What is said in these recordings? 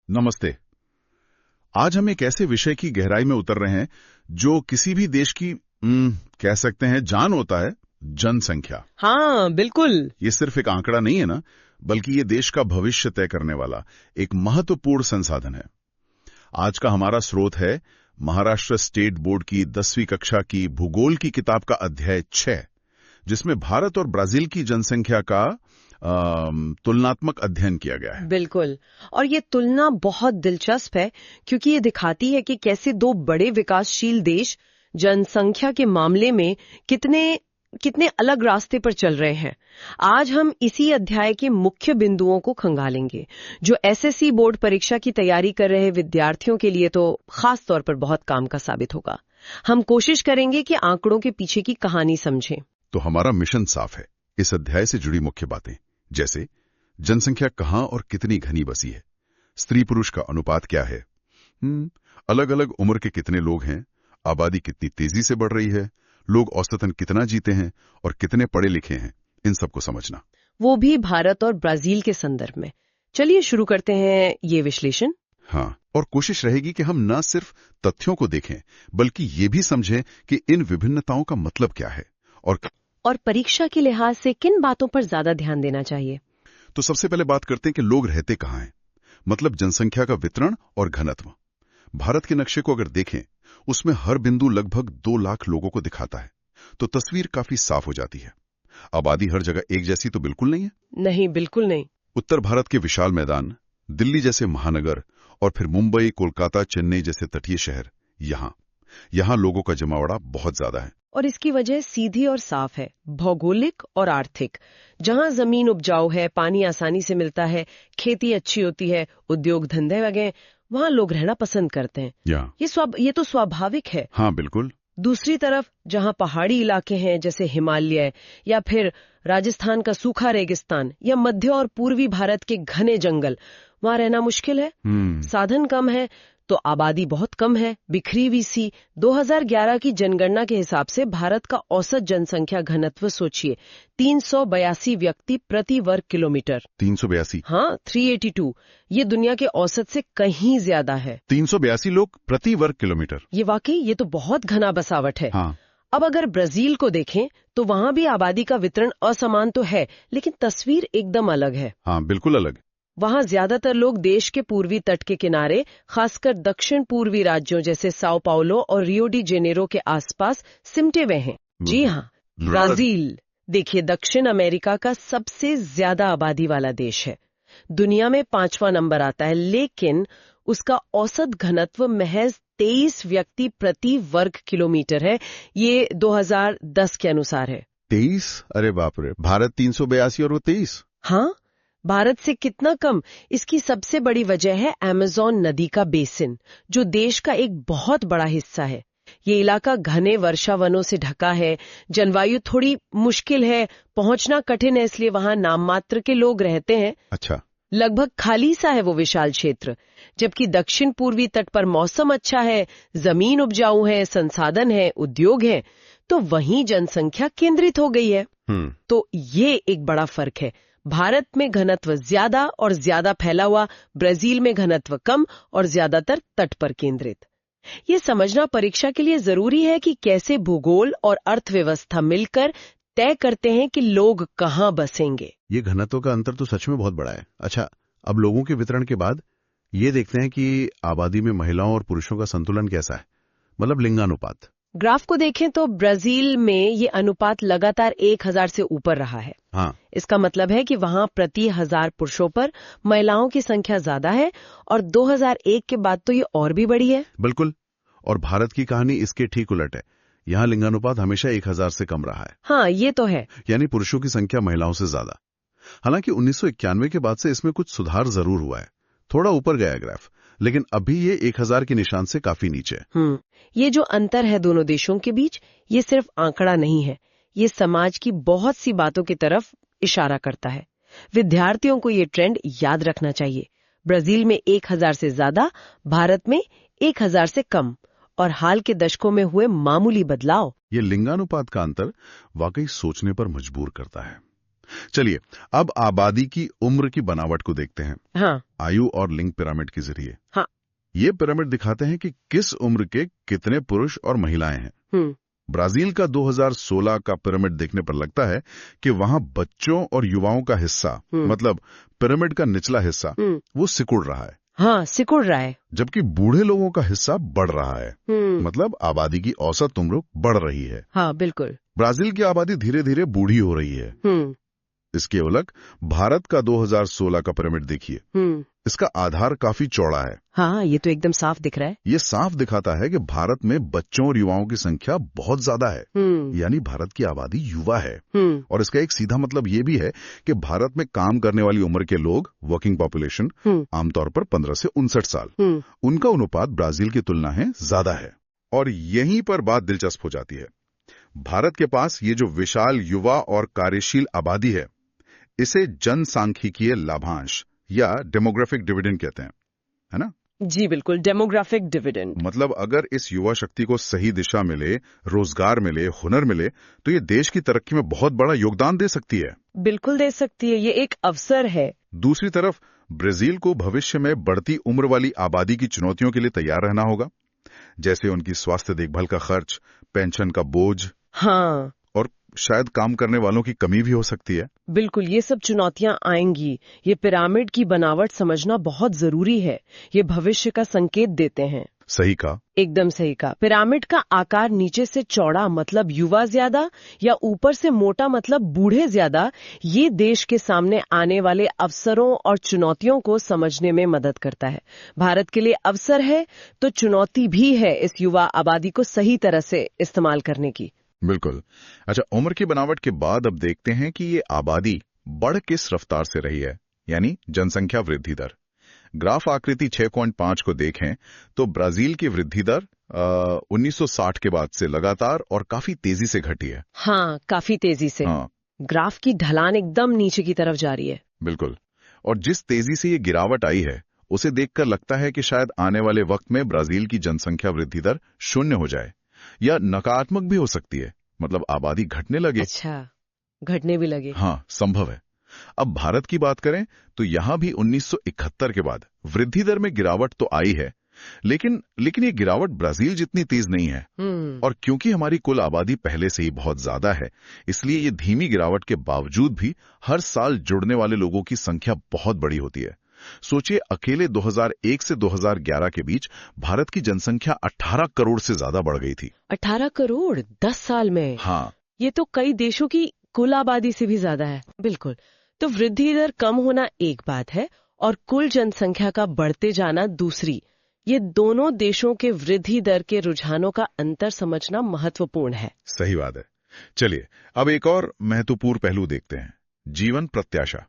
नमस्ते। आज हम एक ऐसे विषय की गहराई में उतर रहे हैं जो किसी भी देश की कह सकते हैं जान होता है, जनसंख्या। हाँ बिल्कुल। ये सिर्फ एक आंकड़ा नहीं है ना, बल्कि ये देश का भविष्य तय करने वाला एक महत्वपूर्ण संसाधन है। आज का हमारा स्रोत है महाराष्ट्र स्टेट बोर्ड की 10वीं कक्षा की भूगोल की किताब का अध्याय 6, जिसमें भारत और ब्राजील की जनसंख्या का तुलनात्मक अध्ययन किया गया है। बिल्कुल। और ये तुलना बहुत दिलचस्प है क्योंकि ये दिखाती है कि कैसे दो बड़े विकासशील देश जनसंख्या के मामले में कितने अलग रास्ते पर चल रहे हैं। आज हम इसी अध्याय के मुख्य बिंदुओं को खंगालेंगे, जो एसएससी बोर्ड परीक्षा की तैयारी कर रहे विद्यार्थियों के लिए तो खास तौर पर बहुत काम का साबित होगा। हम कोशिश करेंगे कि आंकड़ों के पीछे की कहानी समझें। तो हमारा मिशन साफ है। इस अध्याय से जुड़ी मुख्य बातें, जैसे जनसंख्या कहां और कितनी घनी बसी है, स्त्री पुरुष का अनुपात क्या है, अलग अलग उम्र के कितने लोग हैं, आबादी कितनी तेजी से बढ़ रही है, लोग औसतन कितना जीते हैं और कितने पढ़े लिखे हैं, इन सबको समझना, वो भी भारत और ब्राजील के संदर्भ में। चलिए शुरू करते हैं ये विश्लेषण। हाँ, और कोशिश रहेगी कि हम न सिर्फ तथ्यों को देखें, बल्कि ये भी समझें कि इन विभिन्नताओं का मतलब क्या है और परीक्षा के लिहाज से किन बातों पर ज्यादा ध्यान देना चाहिए। तो सबसे पहले बात करते हैं कि लोग रहते कहाँ हैं, मतलब जनसंख्या का वितरण और घनत्व। भारत के नक्शे को अगर देखें, उसमें हर बिंदु लगभग 2 लाख लोगों को दिखाता है, तो तस्वीर काफी साफ हो जाती है। आबादी हर जगह एक जैसी तो बिल्कुल नहीं है। नहीं, बिल्कुल नहीं। उत्तर भारत के विशाल मैदान, दिल्ली जैसे महानगर और फिर मुंबई, कोलकाता, चेन्नई जैसे तटीय शहर, यहाँ लोगों का जमावड़ा बहुत ज्यादा है। और इसकी वजह सीधी और साफ है, भौगोलिक और आर्थिक। जहां जमीन उपजाऊ है, पानी आसानी से मिलता है, खेती अच्छी होती है, उद्योग धंधे वगैरह, वहां लोग रहना पसंद करते हैं। ये तो स्वाभाविक है। हाँ बिल्कुल। दूसरी तरफ जहां पहाड़ी इलाके हैं, जैसे हिमालय या फिर राजस्थान का सूखा रेगिस्तान या मध्य और पूर्वी भारत के घने जंगल, वहां रहना मुश्किल है। साधन कम है तो आबादी बहुत कम है, बिखरी हुई सी। 2011 की जनगणना के हिसाब से भारत का औसत जनसंख्या घनत्व सोचिए, 382 व्यक्ति प्रति वर्ग किलोमीटर। 382? हाँ, 382। ये दुनिया के औसत से कहीं ज्यादा है। 382 लोग प्रति वर्ग किलोमीटर, ये तो बहुत घना बसावट है। हाँ। अब अगर ब्राजील को देखें तो वहां भी आबादी का वितरण असमान तो है, लेकिन तस्वीर एकदम अलग है। हाँ बिल्कुल अलग। वहां ज्यादातर लोग देश के पूर्वी तट के किनारे, खासकर दक्षिण पूर्वी राज्यों जैसे साओ पाउलो और रियो डी जेनेरो के आसपास सिमटे हुए हैं। जी हाँ, ब्राजील देखिए दक्षिण अमेरिका का सबसे ज्यादा आबादी वाला देश है, दुनिया में 5वां नंबर आता है, लेकिन उसका औसत घनत्व महज 23 व्यक्ति प्रति वर्ग किलोमीटर है। ये 2010 के अनुसार है। 23? अरे बाप रे, भारत 382 और वो 23। हाँ, भारत से कितना कम। इसकी सबसे बड़ी वजह है अमेज़न नदी का बेसिन, जो देश का एक बहुत बड़ा हिस्सा है। ये इलाका घने वर्षावनों से ढका है, जलवायु थोड़ी मुश्किल है, पहुंचना कठिन है, इसलिए वहां नाम मात्र के लोग रहते हैं। अच्छा। लगभग खाली सा है वो विशाल क्षेत्र। जबकि दक्षिण पूर्वी तट पर मौसम अच्छा है, जमीन उपजाऊ है, संसाधन है, उद्योग है, तो वहीं जनसंख्या केंद्रित हो गई है। तो ये एक बड़ा फर्क है। भारत में घनत्व ज्यादा और ज्यादा फैला हुआ, ब्राजील में घनत्व कम और ज्यादातर तट पर केंद्रित। ये समझना परीक्षा के लिए जरूरी है कि कैसे भूगोल और अर्थव्यवस्था मिलकर तय करते हैं कि लोग कहां बसेंगे। ये घनत्व का अंतर तो सच में बहुत बड़ा है। अच्छा, अब लोगों के वितरण के बाद ये देखते हैं कि आबादी में महिलाओं और पुरुषों का संतुलन कैसा है, मतलब लिंगानुपात। ग्राफ को देखें तो ब्राजील में ये अनुपात लगातार 1000 से ऊपर रहा है। हाँ। इसका मतलब है कि वहां प्रति 1000 पुरुषों पर महिलाओं की संख्या ज्यादा है, और 2001 के बाद तो ये और भी बढ़ी है। बिल्कुल। और भारत की कहानी इसके ठीक उलट है। यहाँ लिंगानुपात हमेशा 1000 से कम रहा है। हाँ, ये तो है। यानी पुरुषों की संख्या महिलाओं से ज्यादा। हालांकि 1991 के बाद से इसमें कुछ सुधार जरूर हुआ है, थोड़ा ऊपर गया ग्राफ, लेकिन अभी ये 1000 के निशान से काफी नीचे है। ये जो अंतर है दोनों देशों के बीच, ये सिर्फ आंकड़ा नहीं है, ये समाज की बहुत सी बातों की तरफ इशारा करता है। विद्यार्थियों को ये ट्रेंड याद रखना चाहिए। ब्राजील में 1000 से ज्यादा, भारत में 1000 से कम, और हाल के दशकों में हुए मामूली बदलाव। ये लिंगानुपात का अंतर वाकई सोचने पर मजबूर करता है। चलिए अब आबादी की उम्र की बनावट को देखते हैं, हाँ। आयु और लिंग पिरामिड के जरिए। हाँ। ये पिरामिड दिखाते हैं कि किस उम्र के कितने पुरुष और महिलाएं हैं। ब्राजील का 2016 का पिरामिड देखने पर लगता है कि वहां बच्चों और युवाओं का हिस्सा, मतलब पिरामिड का निचला हिस्सा, वो सिकुड़ रहा है। हाँ, सिकुड़ रहा है। जबकि बूढ़े लोगों का हिस्सा बढ़ रहा है। मतलब आबादी की औसत उम्र बढ़ रही है। हाँ, बिल्कुल। ब्राजील की आबादी धीरे धीरे बूढ़ी हो रही है। इसके उलट भारत का 2016 का पिरामिड देखिए, इसका आधार काफी चौड़ा है। हाँ, ये तो एकदम साफ दिख रहा है। ये साफ दिखाता है कि भारत में बच्चों और युवाओं की संख्या बहुत ज्यादा है। यानी भारत की आबादी युवा है। और इसका एक सीधा मतलब ये भी है कि भारत में काम करने वाली उम्र के लोग, वर्किंग पॉपुलेशन, आमतौर पर 15 से 59 साल, उनका अनुपात ब्राजील की तुलना में ज्यादा है। और यहीं पर बात दिलचस्प हो जाती है। भारत के पास ये जो विशाल युवा और कार्यशील आबादी है, इसे जनसांख्यिकीय लाभांश या डेमोग्राफिक डिविडेंड कहते हैं, है ना? जी बिल्कुल, डेमोग्राफिक डिविडेंड। मतलब अगर इस युवा शक्ति को सही दिशा मिले, रोजगार मिले, हुनर मिले, तो ये देश की तरक्की में बहुत बड़ा योगदान दे सकती है। बिल्कुल दे सकती है, ये एक अवसर है। दूसरी तरफ ब्राजील को भविष्य में बढ़ती उम्र वाली आबादी की चुनौतियों के लिए तैयार रहना होगा, जैसे उनकी स्वास्थ्य देखभाल का खर्च, पेंशन का बोझ, हाँ, और शायद काम करने वालों की कमी भी हो सकती है। बिल्कुल, ये सब चुनौतियां आएंगी। ये पिरामिड की बनावट समझना बहुत जरूरी है। ये भविष्य का संकेत देते हैं। सही कहा, एकदम सही कहा। पिरामिड का आकार नीचे से चौड़ा मतलब युवा ज्यादा, या ऊपर से मोटा मतलब बूढ़े ज्यादा, ये देश के सामने आने वाले अवसरों और चुनौतियों को समझने में मदद करता है। भारत के लिए अवसर है तो चुनौती भी है इस युवा आबादी को सही तरह से इस्तेमाल करने की। बिल्कुल। अच्छा, उम्र की बनावट के बाद अब देखते हैं कि ये आबादी बढ़ किस रफ्तार से रही है, यानी जनसंख्या वृद्धि दर। ग्राफ आकृति 6.5 को देखें तो ब्राजील की वृद्धि दर 1960 के बाद से लगातार और काफी तेजी से घटी है। हाँ, काफी तेजी से। हाँ, ग्राफ की ढलान एकदम नीचे की तरफ जा रही है। बिल्कुल। और जिस तेजी से ये गिरावट आई है, उसे देखकर लगता है कि शायद आने वाले वक्त में ब्राजील की जनसंख्या वृद्धि दर 0 हो जाए, या नकारात्मक भी हो सकती है, मतलब आबादी घटने लगे। अच्छा, घटने भी लगे। हाँ, संभव है। अब भारत की बात करें तो यहां भी 1971 के बाद वृद्धि दर में गिरावट तो आई है, लेकिन ये गिरावट ब्राजील जितनी तेज नहीं है। और क्योंकि हमारी कुल आबादी पहले से ही बहुत ज्यादा है, इसलिए ये धीमी गिरावट के बावजूद भी हर साल जुड़ने वाले लोगों की संख्या बहुत बड़ी होती है। सोचिए, अकेले 2001 से 2011 के बीच भारत की जनसंख्या 18 करोड़ से ज्यादा बढ़ गई थी। 18 करोड़ 10 साल में? हाँ, ये तो कई देशों की कुल आबादी से भी ज्यादा है। बिल्कुल। तो वृद्धि दर कम होना एक बात है और कुल जनसंख्या का बढ़ते जाना दूसरी। ये दोनों देशों के वृद्धि दर के रुझानों का अंतर समझना महत्वपूर्ण है। सही बात है। चलिए अब एक और महत्वपूर्ण पहलू देखते हैं, जीवन प्रत्याशा।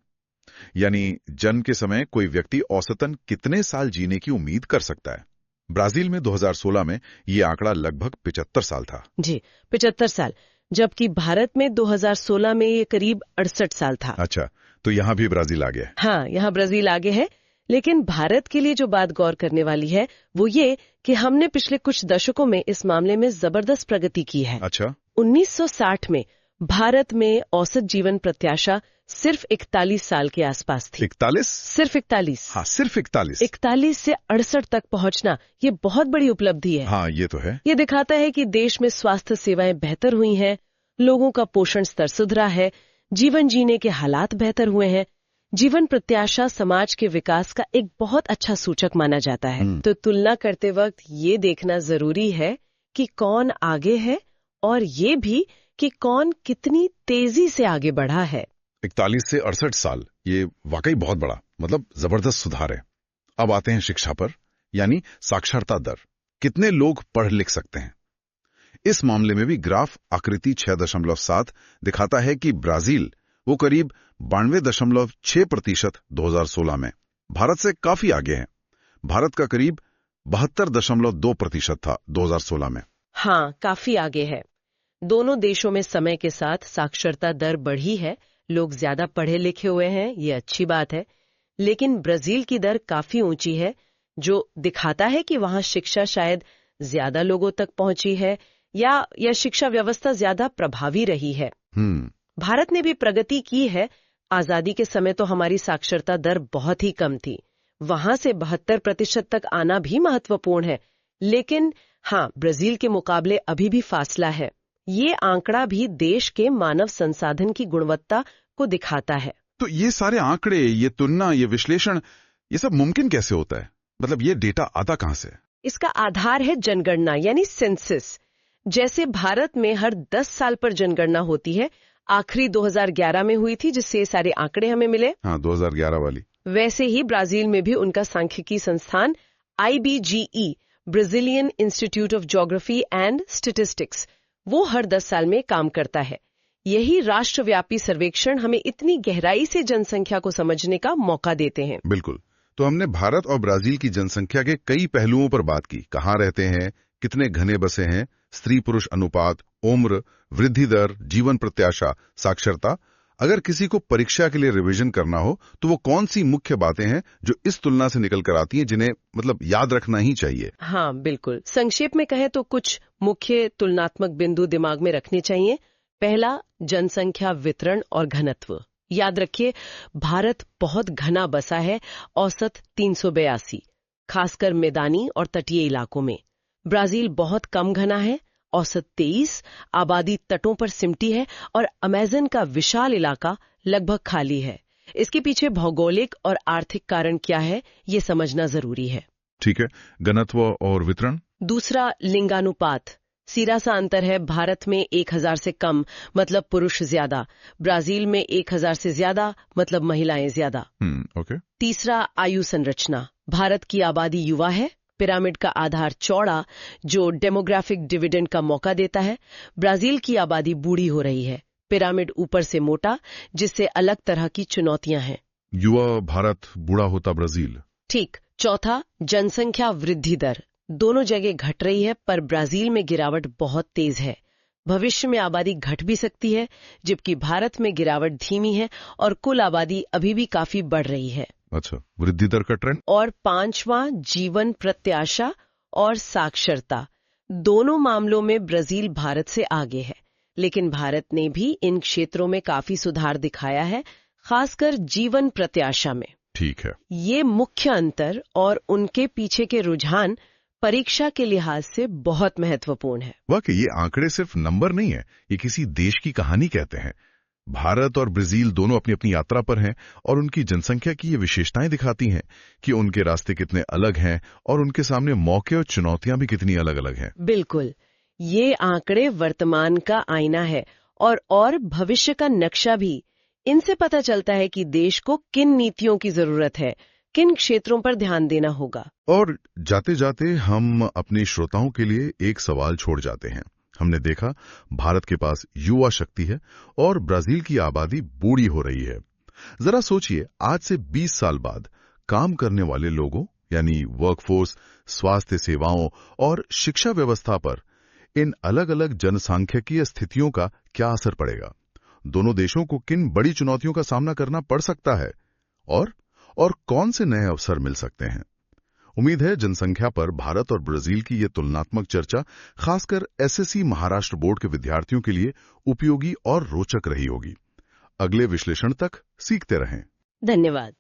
यानी जन्म के समय कोई व्यक्ति औसतन कितने साल जीने की उम्मीद कर सकता है। ब्राजील में 2016 में ये आंकड़ा लगभग 75 साल था। जी, 75 साल, जबकि भारत में 2016 में ये करीब 68 साल था। अच्छा, तो यहाँ भी ब्राजील आगे है। हाँ, यहाँ ब्राजील आगे है। लेकिन भारत के लिए जो बात गौर करने वाली है वो ये कि हमने पिछले कुछ दशकों में इस मामले में जबरदस्त प्रगति की है। अच्छा, 1960 में भारत में औसत जीवन प्रत्याशा सिर्फ 41 साल के आसपास थी। 41? सिर्फ 41। हाँ, सिर्फ 41। 41 से 68 तक पहुंचना ये बहुत बड़ी उपलब्धि है। हाँ, ये तो है। ये दिखाता है कि देश में स्वास्थ्य सेवाएं बेहतर हुई हैं, लोगों का पोषण स्तर सुधरा है, जीवन जीने के हालात बेहतर हुए हैं। जीवन प्रत्याशा समाज के विकास का एक बहुत अच्छा सूचक माना जाता है। तो तुलना करते वक्त ये देखना जरूरी है कि कौन आगे है और ये भी कि कौन कितनी तेजी से आगे बढ़ा है। 41 से 68 साल, ये वाकई बहुत बड़ा, मतलब जबरदस्त सुधार है। अब आते हैं शिक्षा पर, यानी साक्षरता दर। कितने लोग पढ़ लिख सकते हैं? इस मामले में भी ग्राफ आकृति 6.7 दिखाता है कि ब्राजील वो करीब 92.6% 2016 में भारत से काफी आगे है। भारत का करीब 72.2% था 2016 में। हाँ, काफी आगे है। दोनों देशों में समय के साथ साक्षरता दर बढ़ी है, लोग ज्यादा पढ़े लिखे हुए हैं, ये अच्छी बात है। लेकिन ब्राजील की दर काफी ऊंची है, जो दिखाता है कि वहां शिक्षा शायद ज्यादा लोगों तक पहुंची है या शिक्षा व्यवस्था ज्यादा प्रभावी रही है। भारत ने भी प्रगति की है। आजादी के समय तो हमारी साक्षरता दर बहुत ही कम थी, वहां से 72% तक आना भी महत्वपूर्ण है। लेकिन हाँ, ब्राजील के मुकाबले अभी भी फासला है। ये आंकड़ा भी देश के मानव संसाधन की गुणवत्ता को दिखाता है। तो ये सारे आंकड़े, ये तुलना, ये विश्लेषण, ये सब मुमकिन कैसे होता है? मतलब ये डेटा आता कहां से? इसका आधार है जनगणना यानी सेंसस। जैसे भारत में हर 10 साल पर जनगणना होती है, आखिरी 2011 में हुई थी, जिससे सारे आंकड़े हमें मिले। हाँ, 2011 वाली। वैसे ही ब्राजील में भी उनका सांख्यिकी संस्थान IBGE, Brazilian institute of geography and statistics, वो हर 10 साल में काम करता है। यही राष्ट्रव्यापी सर्वेक्षण हमें इतनी गहराई से जनसंख्या को समझने का मौका देते हैं। बिल्कुल। तो हमने भारत और ब्राजील की जनसंख्या के कई पहलुओं पर बात की। कहाँ रहते हैं, कितने घने बसे हैं, स्त्री पुरुष अनुपात, उम्र, वृद्धि दर, जीवन प्रत्याशा, साक्षरता। अगर किसी को परीक्षा के लिए रिवीजन करना हो तो वो कौन सी मुख्य बातें हैं जो इस तुलना से निकल कर आती हैं, जिन्हें मतलब याद रखना ही चाहिए? हाँ, बिल्कुल। संक्षेप में कहें तो कुछ मुख्य तुलनात्मक बिंदु दिमाग में रखने चाहिए। पहला, जनसंख्या वितरण और घनत्व। याद रखिए, भारत बहुत घना बसा है, औसत 382, खासकर मैदानी और तटीय इलाकों में। ब्राजील बहुत कम घना है, औसत 23, आबादी तटों पर सिमटी है और अमेज़न का विशाल इलाका लगभग खाली है। इसके पीछे भौगोलिक और आर्थिक कारण क्या है, ये समझना जरूरी है। ठीक है, घनत्व और वितरण। दूसरा, लिंगानुपात। सीधा सा अंतर है, भारत में 1000 से कम मतलब पुरुष ज्यादा, ब्राजील में 1000 से ज्यादा मतलब महिलाएं ज्यादा। ओके। तीसरा, आयु संरचना। भारत की आबादी युवा है, पिरामिड का आधार चौड़ा जो डेमोग्राफिक डिविडेंड का मौका देता है। ब्राजील की आबादी बूढ़ी हो रही है, पिरामिड ऊपर से मोटा, जिससे अलग तरह की चुनौतियां हैं। युवा भारत, बूढ़ा होता ब्राजील। ठीक। चौथा, जनसंख्या वृद्धि दर। दोनों जगह घट रही है, पर ब्राजील में गिरावट बहुत तेज है। भविष्य में आबादी घट भी सकती है, जबकि भारत में गिरावट धीमी है और कुल आबादी अभी भी काफी बढ़ रही है। अच्छा, वृद्धि दर का ट्रेंड। और पांचवां, जीवन प्रत्याशा और साक्षरता। दोनों मामलों में ब्राजील भारत से आगे है, लेकिन भारत ने भी इन क्षेत्रों में काफी सुधार दिखाया है, खासकर जीवन प्रत्याशा में। ठीक है। ये मुख्य अंतर और उनके पीछे के रुझान परीक्षा के लिहाज से बहुत महत्वपूर्ण है। वाकई ये आंकड़े सिर्फ नंबर नहीं है, ये किसी देश की कहानी कहते हैं। भारत और ब्राजील दोनों अपनी अपनी यात्रा पर हैं और उनकी जनसंख्या की ये विशेषताएं दिखाती हैं कि उनके रास्ते कितने अलग हैं और उनके सामने मौके और चुनौतियां भी कितनी अलग अलग हैं। बिल्कुल, ये आंकड़े वर्तमान का आईना है और भविष्य का नक्शा भी। इनसे पता चलता है कि देश को किन नीतियों की जरूरत है, किन क्षेत्रों पर ध्यान देना होगा। और जाते जाते हम अपने श्रोताओं के लिए एक सवाल छोड़ जाते हैं। हमने देखा भारत के पास युवा शक्ति है और ब्राजील की आबादी बूढ़ी हो रही है। जरा सोचिए, आज से 20 साल बाद काम करने वाले लोगों यानी वर्कफोर्स, स्वास्थ्य सेवाओं और शिक्षा व्यवस्था पर इन अलग अलग जनसांख्यिकीय स्थितियों का क्या असर पड़ेगा? दोनों देशों को किन बड़ी चुनौतियों का सामना करना पड़ सकता है और कौन से नए अवसर मिल सकते हैं? उम्मीद है जनसंख्या पर भारत और ब्राजील की ये तुलनात्मक चर्चा खासकर SSC महाराष्ट्र बोर्ड के विद्यार्थियों के लिए उपयोगी और रोचक रही होगी। अगले विश्लेषण तक सीखते रहें। धन्यवाद।